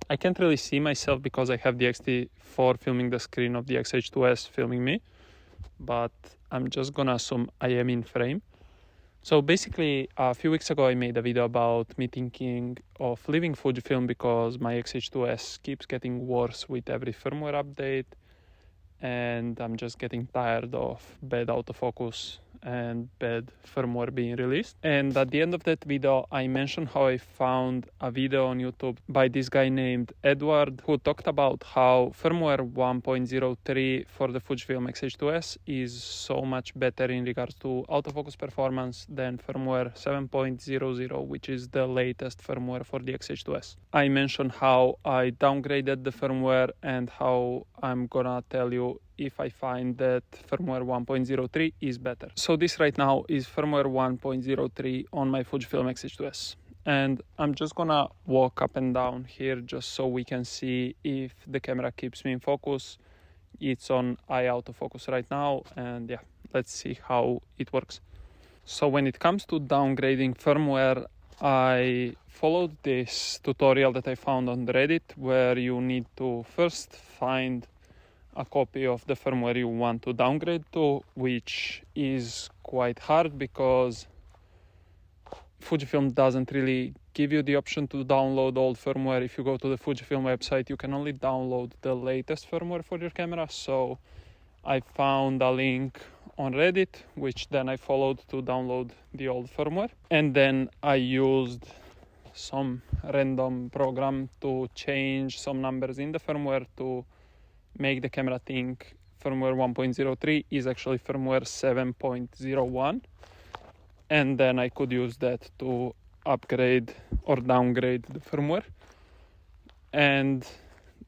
I can't really see myself because I have the X-T4 filming the screen of the X-H2S filming me, but I'm just gonna assume I am in frame. So basically, a few weeks ago I made a video about me thinking of leaving Fujifilm because my X-H2S keeps getting worse with every firmware update, and I'm just getting tired of bad autofocus and bad firmware being released. And at the end of that video, I mentioned how I found a video on YouTube by this guy named Edward, who talked about how firmware 1.03 for the Fujifilm X-H2S is so much better in regards to autofocus performance than firmware 7.00, which is the latest firmware for the X-H2S. I mentioned how I downgraded the firmware and how I'm gonna tell you if I find that firmware 1.03 is better. So this right now is firmware 1.03 on my Fujifilm X-H2S. And I'm just gonna walk up and down here just so we can see if the camera keeps me in focus. It's on eye autofocus right now, and yeah, let's see how it works. So when it comes to downgrading firmware, I followed this tutorial that I found on Reddit, where you need to first find a copy of the firmware you want to downgrade to, which is quite hard because Fujifilm doesn't really give you the option to download old firmware. If you go to the Fujifilm website, you can only download the latest firmware for your camera. So I found a link on Reddit, which then I followed to download the old firmware. And then I used some random program to change some numbers in the firmware to make the camera think firmware 1.03 is actually firmware 7.01, and then I could use that to upgrade or downgrade the firmware. And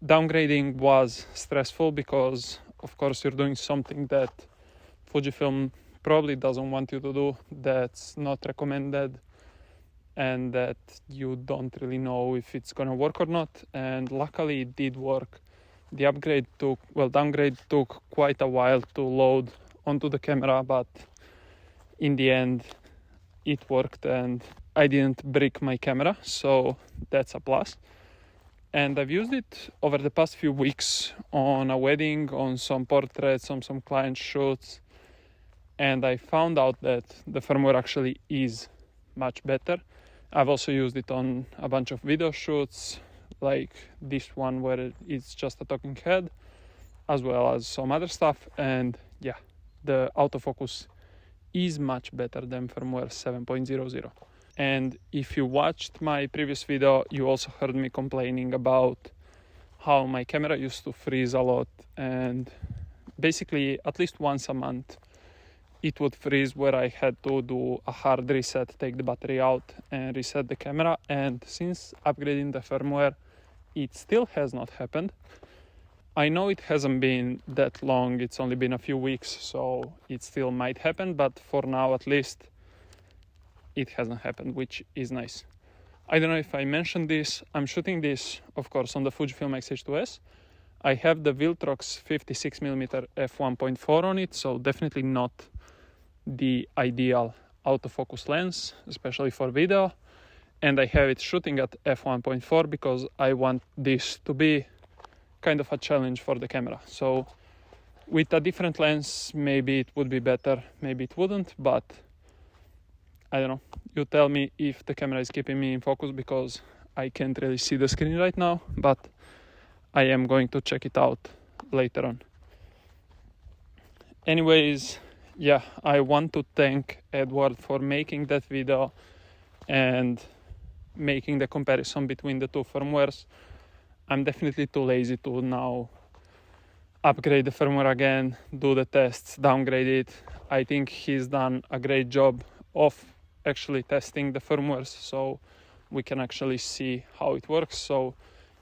downgrading was stressful because of course you're doing something that Fujifilm probably doesn't want you to do, that's not recommended, and that you don't really know if it's gonna work or not. And luckily it did work. The downgrade took quite a while to load onto the camera, but in the end it worked and I didn't break my camera, so that's a plus. And I've used it over the past few weeks on a wedding, on some portraits, on some client shoots, and I found out that the firmware actually is much better. I've also used it on a bunch of video shoots, like this one where it's just a talking head, as well as some other stuff. And yeah, the autofocus is much better than firmware 7.00. And if you watched my previous video, you also heard me complaining about how my camera used to freeze a lot, and basically at least once a month it would freeze, where I had to do a hard reset, take the battery out and reset the camera. And since upgrading the firmware, it still has not happened. I know it hasn't been that long, it's only been a few weeks, so it still might happen, but for now at least it hasn't happened, which is nice. I don't know if I mentioned this, I'm shooting this of course on the Fujifilm X-H2S. I have the Viltrox 56mm f1.4 on it, so definitely not the ideal autofocus lens, especially for video. And I have it shooting at f1.4 because I want this to be kind of a challenge for the camera. So with a different lens, maybe it would be better, maybe it wouldn't, but I don't know. You tell me if the camera is keeping me in focus, because I can't really see the screen right now, but I am going to check it out later on. Anyways, yeah, I want to thank Edward for making that video and making the comparison between the two firmwares. I'm definitely too lazy to now upgrade the firmware again, do the tests, downgrade it. I think he's done a great job of actually testing the firmwares, so we can actually see how it works. So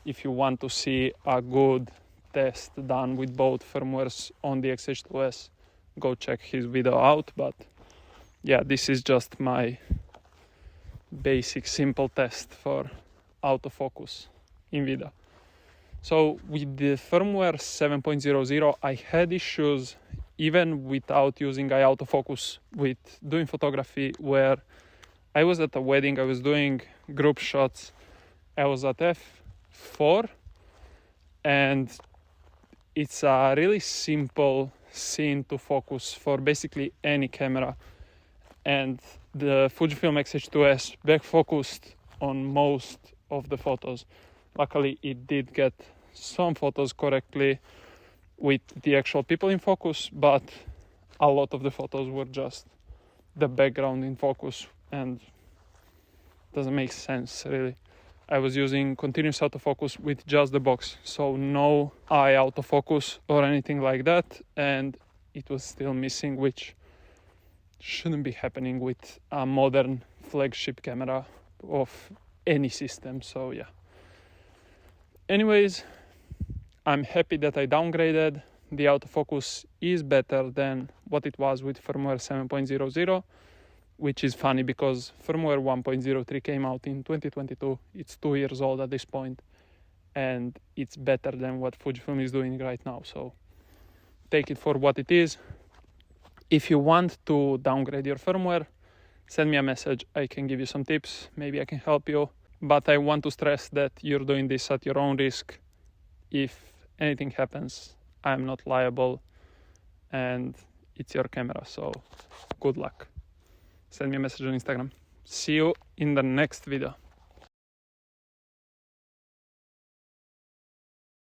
if you want to see a good test done with both firmwares on the X-H2S, go check his video out. But yeah, this is just my basic simple test for autofocus in video. So with the firmware 7.00, I had issues even without using eye autofocus with doing photography, where I was at a wedding, I was doing group shots, I was at 4, and it's a really simple scene to focus for basically any camera. And the Fujifilm X-H2S back focused on most of the photos. Luckily, it did get some photos correctly with the actual people in focus, but a lot of the photos were just the background in focus, and doesn't make sense really. I was using continuous autofocus with just the box, so no eye autofocus or anything like that, and it was still missing, which shouldn't be happening with a modern flagship camera of any system. So yeah. Anyways, I'm happy that I downgraded. The autofocus is better than what it was with firmware 7.00, which is funny because firmware 1.03 came out in 2022. It's 2 years old at this point, and it's better than what Fujifilm is doing right now. So take it for what it is. If you want to downgrade your firmware, send me a message. I can give you some tips. Maybe I can help you. But I want to stress that you're doing this at your own risk. If anything happens, I'm not liable, and it's your camera. So good luck. Send me a message on Instagram. See you in the next video.